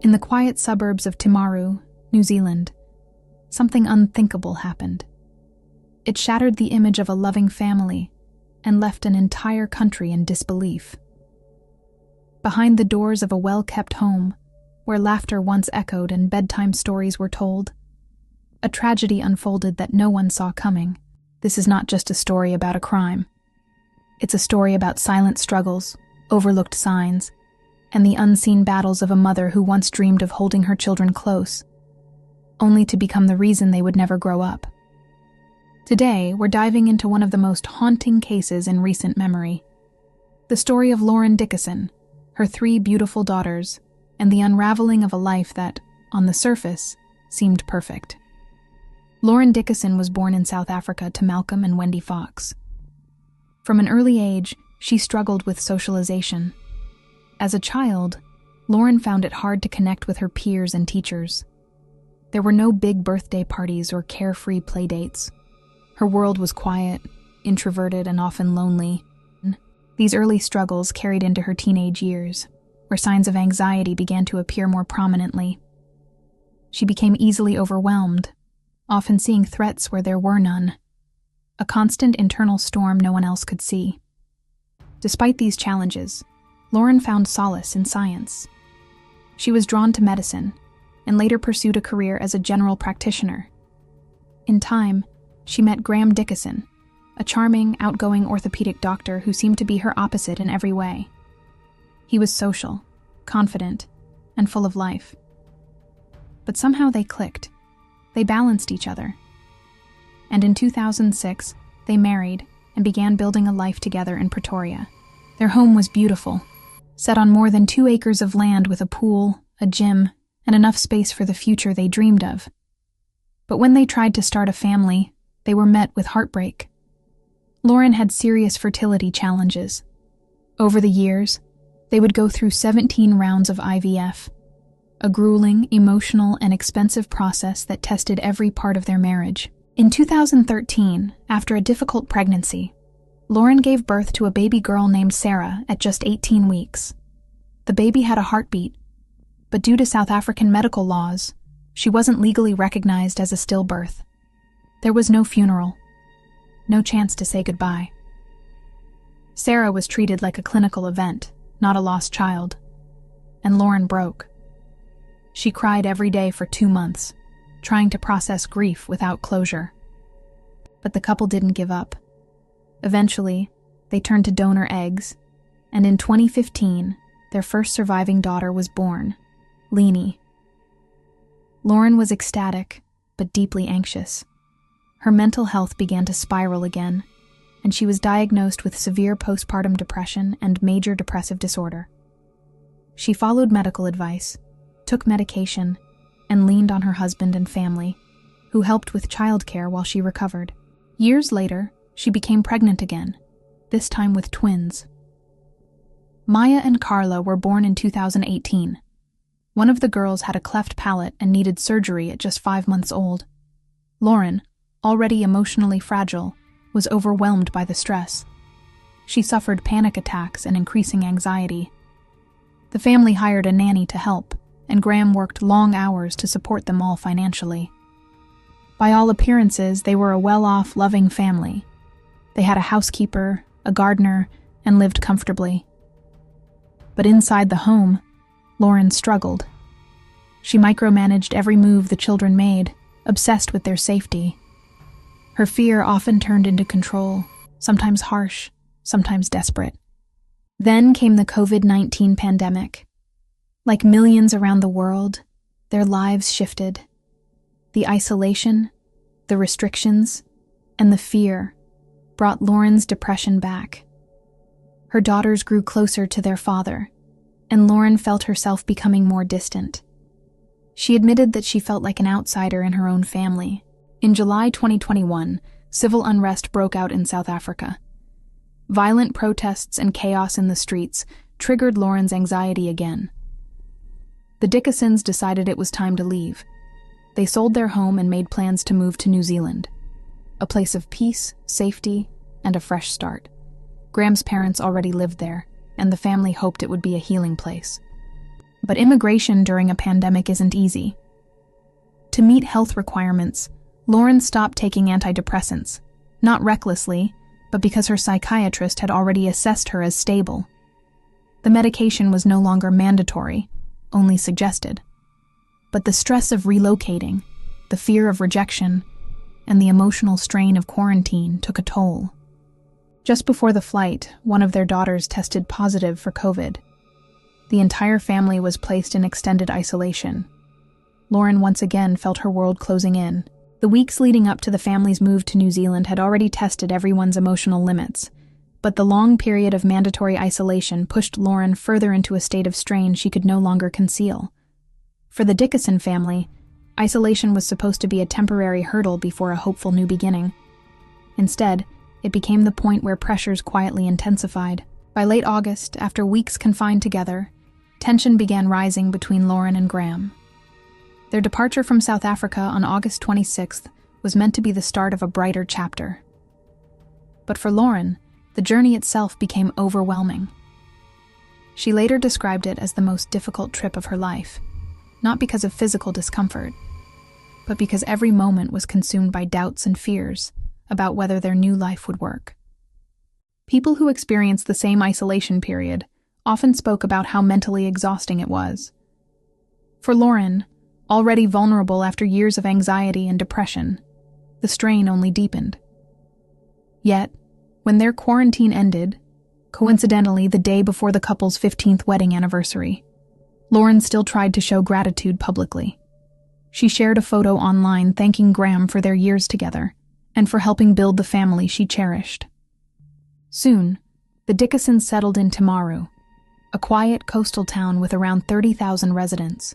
In the quiet suburbs of Timaru, New Zealand, something unthinkable happened. It shattered the image of a loving family and left an entire country in disbelief. Behind the doors of a well-kept home, where laughter once echoed and bedtime stories were told, a tragedy unfolded that no one saw coming. This is not just a story about a crime. It's a story about silent struggles, overlooked signs, and the unseen battles of a mother who once dreamed of holding her children close, only to become the reason they would never grow up. Today, we're diving into one of the most haunting cases in recent memory. The story of Lauren Dickason, her 3 beautiful daughters, and the unraveling of a life that, on the surface, seemed perfect. Lauren Dickason was born in South Africa to Malcolm and Wendy Fox. From an early age, she struggled with socialization. As a child, Lauren found it hard to connect with her peers and teachers. There were no big birthday parties or carefree playdates. Her world was quiet, introverted, and often lonely. These early struggles carried into her teenage years, where signs of anxiety began to appear more prominently. She became easily overwhelmed, often seeing threats where there were none, a constant internal storm no one else could see. Despite these challenges, Lauren found solace in science. She was drawn to medicine, and later pursued a career as a general practitioner. In time, she met Graham Dickason, a charming, outgoing orthopedic doctor who seemed to be her opposite in every way. He was social, confident, and full of life. But somehow they clicked. They balanced each other. And in 2006, they married and began building a life together in Pretoria. Their home was beautiful, set on more than 2 acres of land with a pool, a gym, and enough space for the future they dreamed of. But when they tried to start a family, they were met with heartbreak. Lauren had serious fertility challenges. Over the years, they would go through 17 rounds of IVF, a grueling, emotional, and expensive process that tested every part of their marriage. In 2013, after a difficult pregnancy, Lauren gave birth to a baby girl named Sarah at just 18 weeks. The baby had a heartbeat, but due to South African medical laws, she wasn't legally recognized as a stillbirth. There was no funeral, no chance to say goodbye. Sarah was treated like a clinical event, not a lost child, and Lauren broke. She cried every day for 2 months, trying to process grief without closure. But the couple didn't give up. Eventually, they turned to donor eggs, and in 2015, their first surviving daughter was born, Leanie. Lauren was ecstatic, but deeply anxious. Her mental health began to spiral again, and she was diagnosed with severe postpartum depression and major depressive disorder. She followed medical advice, took medication, and leaned on her husband and family, who helped with childcare while she recovered. Years later, she became pregnant again, this time with twins. Maya and Carla were born in 2018. One of the girls had a cleft palate and needed surgery at just 5 months old. Lauren, already emotionally fragile, was overwhelmed by the stress. She suffered panic attacks and increasing anxiety. The family hired a nanny to help, and Graham worked long hours to support them all financially. By all appearances, they were a well-off, loving family. They had a housekeeper, a gardener, and lived comfortably. But inside the home, Lauren struggled. She micromanaged every move the children made, obsessed with their safety. Her fear often turned into control, sometimes harsh, sometimes desperate. Then came the COVID-19 pandemic. Like millions around the world, their lives shifted. The isolation, the restrictions, and the fear brought Lauren's depression back. Her daughters grew closer to their father, and Lauren felt herself becoming more distant. She admitted that she felt like an outsider in her own family. In July 2021, civil unrest broke out in South Africa. Violent protests and chaos in the streets triggered Lauren's anxiety again. The Dickasons decided it was time to leave. They sold their home and made plans to move to New Zealand, a place of peace, safety, and a fresh start. Graham's parents already lived there, and the family hoped it would be a healing place. But immigration during a pandemic isn't easy. To meet health requirements, Lauren stopped taking antidepressants, not recklessly, but because her psychiatrist had already assessed her as stable. The medication was no longer mandatory, only suggested. But the stress of relocating, the fear of rejection, and the emotional strain of quarantine took a toll. Just before the flight, one of their daughters tested positive for COVID. The entire family was placed in extended isolation. Lauren once again felt her world closing in. The weeks leading up to the family's move to New Zealand had already tested everyone's emotional limits, but the long period of mandatory isolation pushed Lauren further into a state of strain she could no longer conceal. For the Dickason family, isolation was supposed to be a temporary hurdle before a hopeful new beginning. Instead, it became the point where pressures quietly intensified. By late August, after weeks confined together, tension began rising between Lauren and Graham. Their departure from South Africa on August 26th was meant to be the start of a brighter chapter. But for Lauren, the journey itself became overwhelming. She later described it as the most difficult trip of her life, not because of physical discomfort, but because every moment was consumed by doubts and fears about whether their new life would work. People who experienced the same isolation period often spoke about how mentally exhausting it was. For Lauren, already vulnerable after years of anxiety and depression, the strain only deepened. Yet, when their quarantine ended, coincidentally the day before the couple's 15th wedding anniversary, Lauren still tried to show gratitude publicly. She shared a photo online thanking Graham for their years together and for helping build the family she cherished. Soon, the Dickasons settled in Timaru, a quiet coastal town with around 30,000 residents.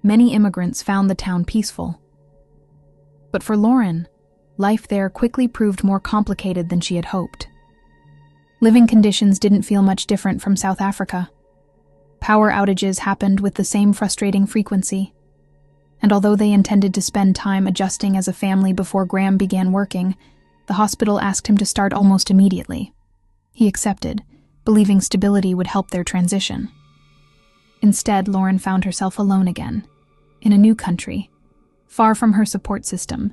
Many immigrants found the town peaceful. But for Lauren, life there quickly proved more complicated than she had hoped. Living conditions didn't feel much different from South Africa. Power outages happened with the same frustrating frequency. And although they intended to spend time adjusting as a family before Graham began working, the hospital asked him to start almost immediately. He accepted, believing stability would help their transition. Instead, Lauren found herself alone again, in a new country, far from her support system,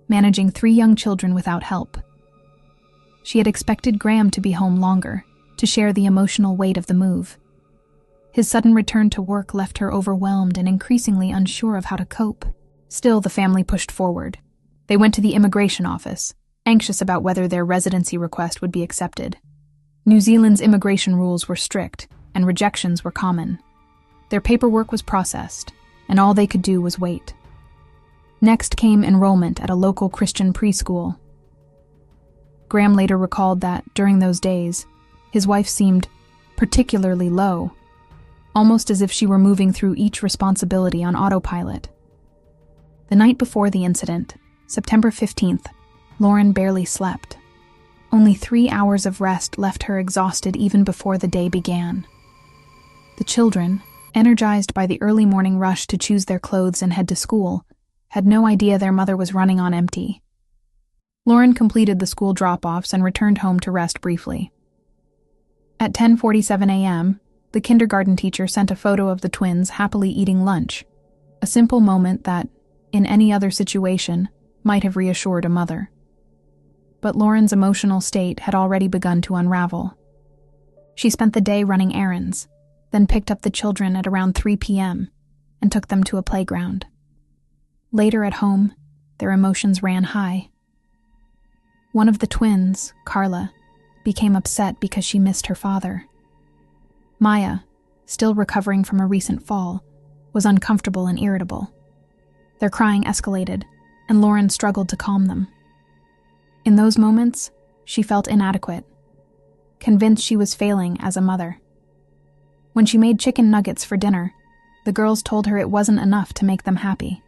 managing 3 young children without help. She had expected Graham to be home longer, to share the emotional weight of the move. His sudden return to work left her overwhelmed and increasingly unsure of how to cope. Still, the family pushed forward. They went to the immigration office, anxious about whether their residency request would be accepted. New Zealand's immigration rules were strict, and rejections were common. Their paperwork was processed, and all they could do was wait. Next came enrollment at a local Christian preschool. Graham later recalled that, during those days, his wife seemed particularly low, almost as if she were moving through each responsibility on autopilot. The night before the incident, September 15th, Lauren barely slept. Only 3 hours of rest left her exhausted even before the day began. The children, energized by the early morning rush to choose their clothes and head to school, had no idea their mother was running on empty. Lauren completed the school drop-offs and returned home to rest briefly. At 10:47 a.m., the kindergarten teacher sent a photo of the twins happily eating lunch, a simple moment that, in any other situation, might have reassured a mother. But Lauren's emotional state had already begun to unravel. She spent the day running errands, then picked up the children at around 3 p.m. and took them to a playground. Later at home, their emotions ran high. One of the twins, Carla, became upset because she missed her father. Maya, still recovering from a recent fall, was uncomfortable and irritable. Their crying escalated, and Lauren struggled to calm them. In those moments, she felt inadequate, convinced she was failing as a mother. When she made chicken nuggets for dinner, the girls told her it wasn't enough to make them happy.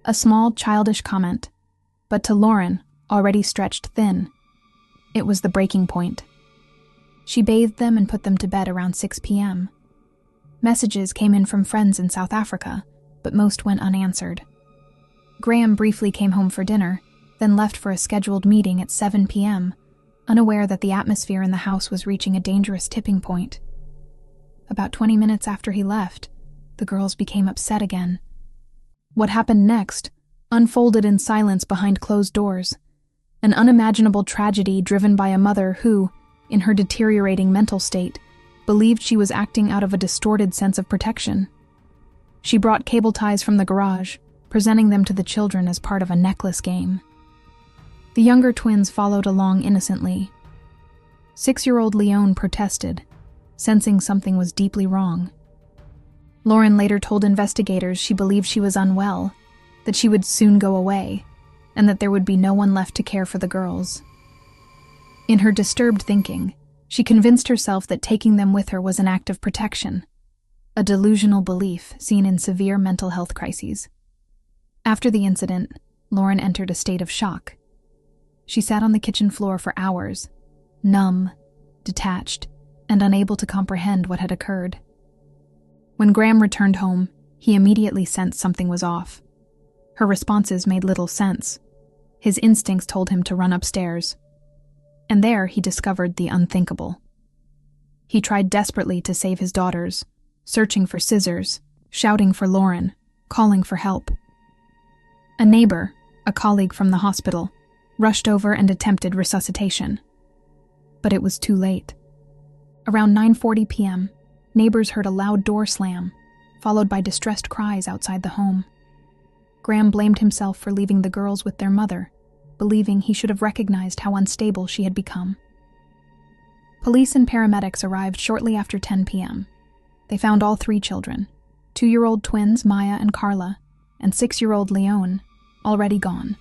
A small, childish comment, but to Lauren, already stretched thin, it was the breaking point. She bathed them and put them to bed around 6 p.m. Messages came in from friends in South Africa, but most went unanswered. Graham briefly came home for dinner, then left for a scheduled meeting at 7 p.m., unaware that the atmosphere in the house was reaching a dangerous tipping point. About 20 minutes after he left, the girls became upset again. What happened next unfolded in silence behind closed doors, an unimaginable tragedy driven by a mother who, in her deteriorating mental state, believed she was acting out of a distorted sense of protection. She brought cable ties from the garage, presenting them to the children as part of a necklace game. The younger twins followed along innocently. 6-year-old Leone protested, sensing something was deeply wrong. Lauren later told investigators she believed she was unwell, that she would soon go away, and that there would be no one left to care for the girls. In her disturbed thinking, she convinced herself that taking them with her was an act of protection, a delusional belief seen in severe mental health crises. After the incident, Lauren entered a state of shock. She sat on the kitchen floor for hours, numb, detached, and unable to comprehend what had occurred. When Graham returned home, he immediately sensed something was off. Her responses made little sense. His instincts told him to run upstairs. And there he discovered the unthinkable. He tried desperately to save his daughters, searching for scissors, shouting for Lauren, calling for help. A neighbor, a colleague from the hospital, rushed over and attempted resuscitation. But it was too late. Around 9:40 p.m., neighbors heard a loud door slam, followed by distressed cries outside the home. Graham blamed himself for leaving the girls with their mother, believing he should have recognized how unstable she had become. Police and paramedics arrived shortly after 10 p.m. They found all 3 children, 2-year-old twins Maya and Carla, and 6-year-old Leone, already gone.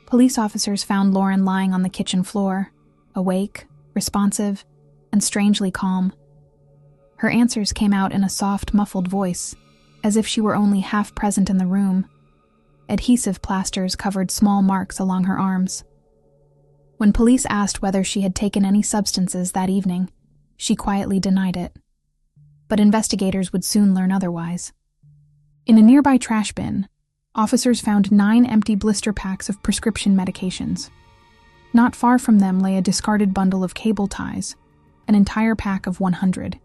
Police officers found Lauren lying on the kitchen floor, awake, responsive, and strangely calm. Her answers came out in a soft, muffled voice, as if she were only half present in the room. Adhesive plasters covered small marks along her arms. When police asked whether she had taken any substances that evening, she quietly denied it. But investigators would soon learn otherwise. In a nearby trash bin, officers found 9 empty blister packs of prescription medications. Not far from them lay a discarded bundle of cable ties, an entire pack of 100.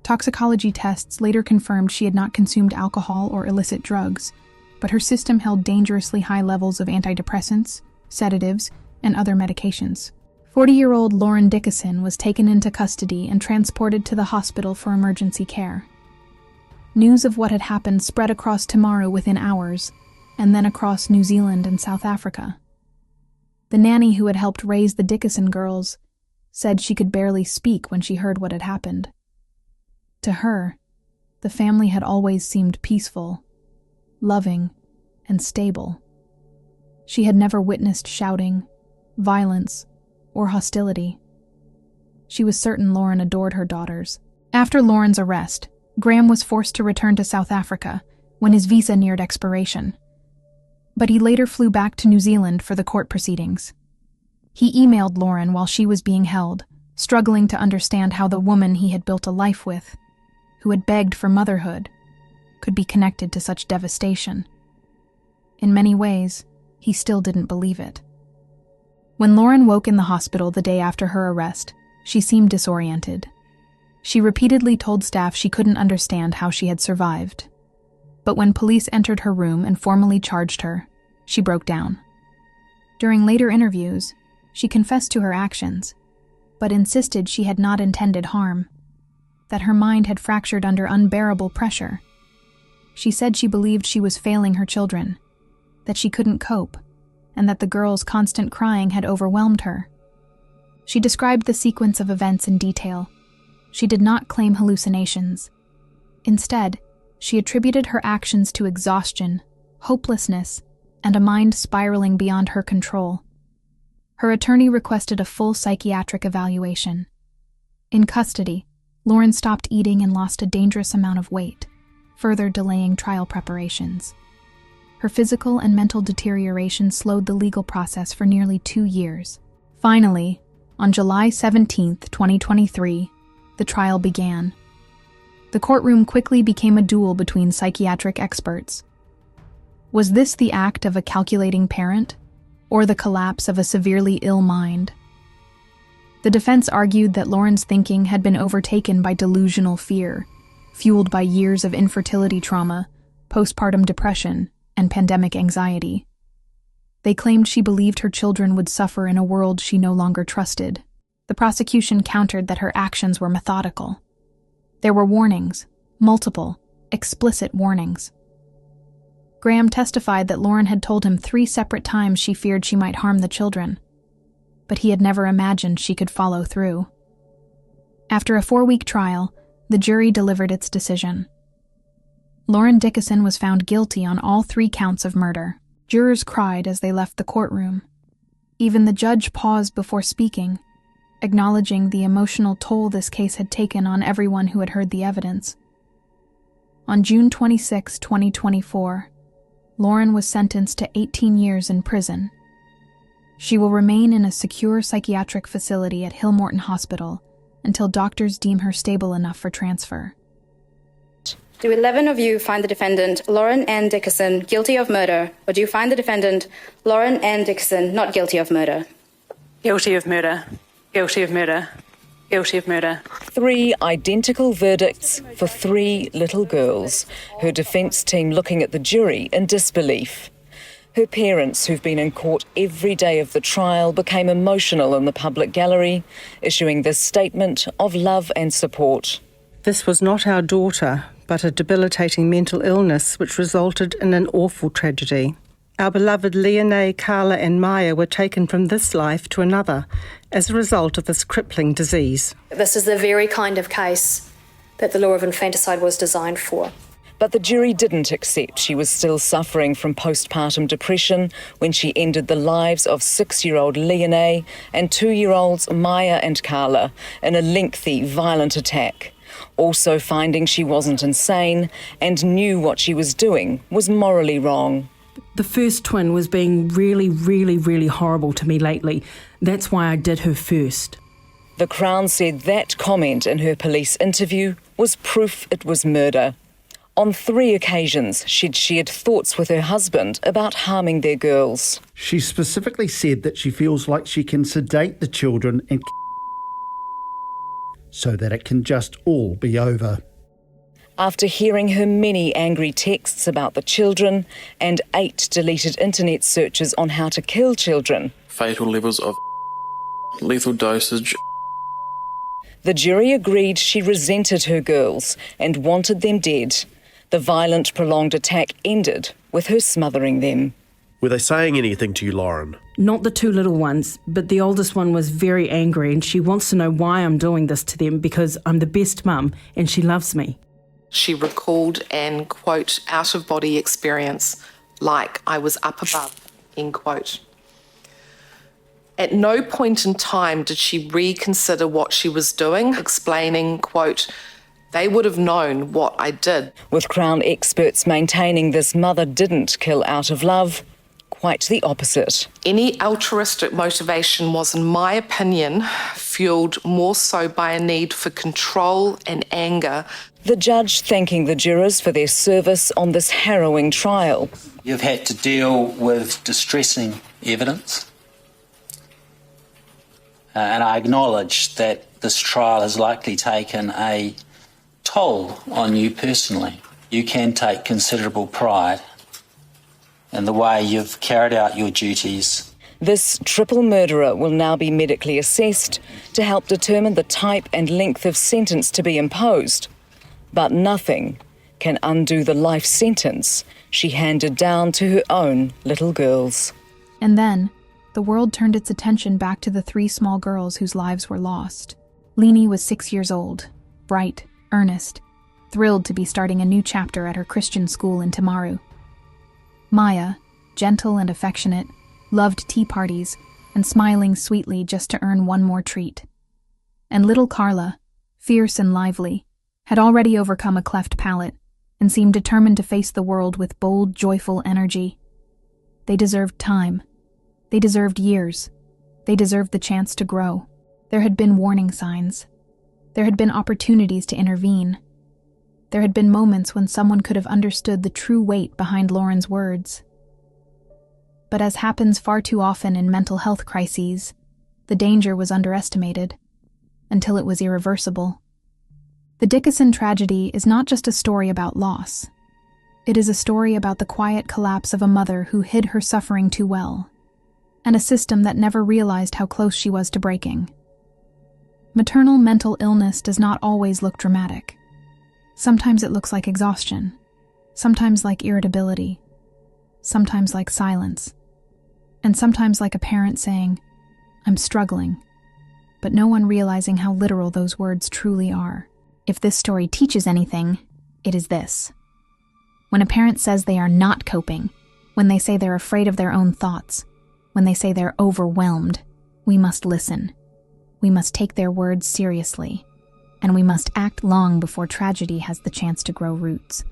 Toxicology tests later confirmed she had not consumed alcohol or illicit drugs, but her system held dangerously high levels of antidepressants, sedatives, and other medications. 40-year-old Lauren Dickason was taken into custody and transported to the hospital for emergency care. News of what had happened spread across Timaru within hours, and then across New Zealand and South Africa. The nanny who had helped raise the Dickason girls said she could barely speak when she heard what had happened. To her, the family had always seemed peaceful, loving, and stable. She had never witnessed shouting, violence, or hostility. She was certain Lauren adored her daughters. After Lauren's arrest, Graham was forced to return to South Africa when his visa neared expiration. But he later flew back to New Zealand for the court proceedings. He emailed Lauren while she was being held, struggling to understand how the woman he had built a life with, who had begged for motherhood, could be connected to such devastation. In many ways, he still didn't believe it. When Lauren woke in the hospital the day after her arrest, she seemed disoriented. She repeatedly told staff she couldn't understand how she had survived. But when police entered her room and formally charged her, she broke down. During later interviews, she confessed to her actions, but insisted she had not intended harm, that her mind had fractured under unbearable pressure. She said she believed she was failing her children, that she couldn't cope, and that the girls' constant crying had overwhelmed her. She described the sequence of events in detail. She did not claim hallucinations. Instead, she attributed her actions to exhaustion, hopelessness, and a mind spiraling beyond her control. Her attorney requested a full psychiatric evaluation. In custody, Lauren stopped eating and lost a dangerous amount of weight, further delaying trial preparations. Her physical and mental deterioration slowed the legal process for nearly 2 years. Finally, on July 17, 2023, the trial began. The courtroom quickly became a duel between psychiatric experts. Was this the act of a calculating parent, or the collapse of a severely ill mind? The defense argued that Lauren's thinking had been overtaken by delusional fear, fueled by years of infertility trauma, postpartum depression, and pandemic anxiety. They claimed she believed her children would suffer in a world she no longer trusted. The prosecution countered that her actions were methodical. There were warnings, multiple, explicit warnings. Graham testified that Lauren had told him 3 separate times she feared she might harm the children, but he had never imagined she could follow through. After a 4-week trial, the jury delivered its decision. Lauren Dickason was found guilty on all 3 counts of murder. Jurors cried as they left the courtroom. Even the judge paused before speaking, acknowledging the emotional toll this case had taken on everyone who had heard the evidence. On June 26, 2024, Lauren was sentenced to 18 years in prison. She will remain in a secure psychiatric facility at Hillmorton Hospital until doctors deem her stable enough for transfer. Do 11 of you find the defendant, Lauren Ann Dickason, guilty of murder, or do you find the defendant, Lauren Ann Dickason, not guilty of murder? Guilty of murder. Guilty of murder. Guilty of murder. 3 identical verdicts for 3 little girls, her defence team looking at the jury in disbelief. Her parents, who've been in court every day of the trial, became emotional in the public gallery, issuing this statement of love and support. This was not our daughter, but a debilitating mental illness which resulted in an awful tragedy. Our beloved Leonie, Carla and Maya were taken from this life to another as a result of this crippling disease. This is the very kind of case that the law of infanticide was designed for. But the jury didn't accept she was still suffering from postpartum depression when she ended the lives of 6-year-old Leonie and 2-year-olds Maya and Carla in a lengthy, violent attack. Also finding she wasn't insane and knew what she was doing was morally wrong. The first twin was being really horrible to me lately. That's why I did her first. The Crown said that comment in her police interview was proof it was murder. On 3 occasions, she'd shared thoughts with her husband about harming their girls. She specifically said that she feels like she can sedate the children and so that it can just all be over. After hearing her many angry texts about the children and 8 deleted internet searches on how to kill children, fatal levels of lethal dosage, the jury agreed she resented her girls and wanted them dead. The violent, prolonged attack ended with her smothering them. Were they saying anything to you, Lauren? Not the 2 little ones, but the oldest one was very angry and she wants to know why I'm doing this to them because I'm the best mum and she loves me. She recalled an, quote, out-of-body experience, like I was up above, end quote. At no point in time did she reconsider what she was doing, explaining, quote, they would have known what I did. With Crown experts maintaining this mother didn't kill out of love, quite the opposite. Any altruistic motivation was, in my opinion, fueled more so by a need for control and anger. The judge thanking the jurors for their service on this harrowing trial. You've had to deal with distressing evidence. And I acknowledge that this trial has likely taken a toll on you personally. You can take considerable pride in the way you've carried out your duties. This triple murderer will now be medically assessed to help determine the type and length of sentence to be imposed. But nothing can undo the life sentence she handed down to her own little girls. And then, the world turned its attention back to the 3 small girls whose lives were lost. Leonie was 6 years old, bright, earnest, thrilled to be starting a new chapter at her Christian school in Timaru. Maya, gentle and affectionate, loved tea parties and smiling sweetly just to earn one more treat. And little Carla, fierce and lively, had already overcome a cleft palate and seemed determined to face the world with bold, joyful energy. They deserved time. They deserved years. They deserved the chance to grow. There had been warning signs. There had been opportunities to intervene. There had been moments when someone could have understood the true weight behind Lauren's words. But as happens far too often in mental health crises, The danger was underestimated, until it was irreversible. The Dickason tragedy is not just a story about loss. It is a story about the quiet collapse of a mother who hid her suffering too well, and a system that never realized how close she was to breaking. Maternal mental illness does not always look dramatic. Sometimes it looks like exhaustion, sometimes like irritability, sometimes like silence, and sometimes like a parent saying, "I'm struggling," but no one realizing how literal those words truly are. If this story teaches anything, it is this. When a parent says they are not coping, when they say they're afraid of their own thoughts, when they say they're overwhelmed, we must listen. We must take their words seriously, and we must act long before tragedy has the chance to grow roots.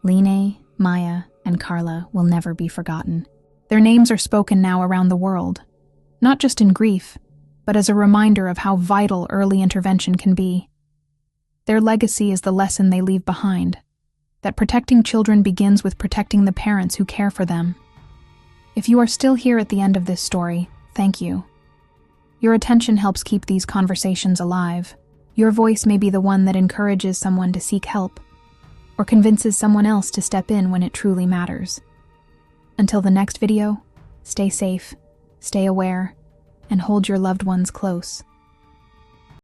Line, Maya, and Carla will never be forgotten. Their names are spoken now around the world, not just in grief, but as a reminder of how vital early intervention can be. Their legacy is the lesson they leave behind, that protecting children begins with protecting the parents who care for them. If you are still here at the end of this story, thank you. Your attention helps keep these conversations alive. Your voice may be the one that encourages someone to seek help, or convinces someone else to step in when it truly matters. Until the next video, stay safe, stay aware, and hold your loved ones close.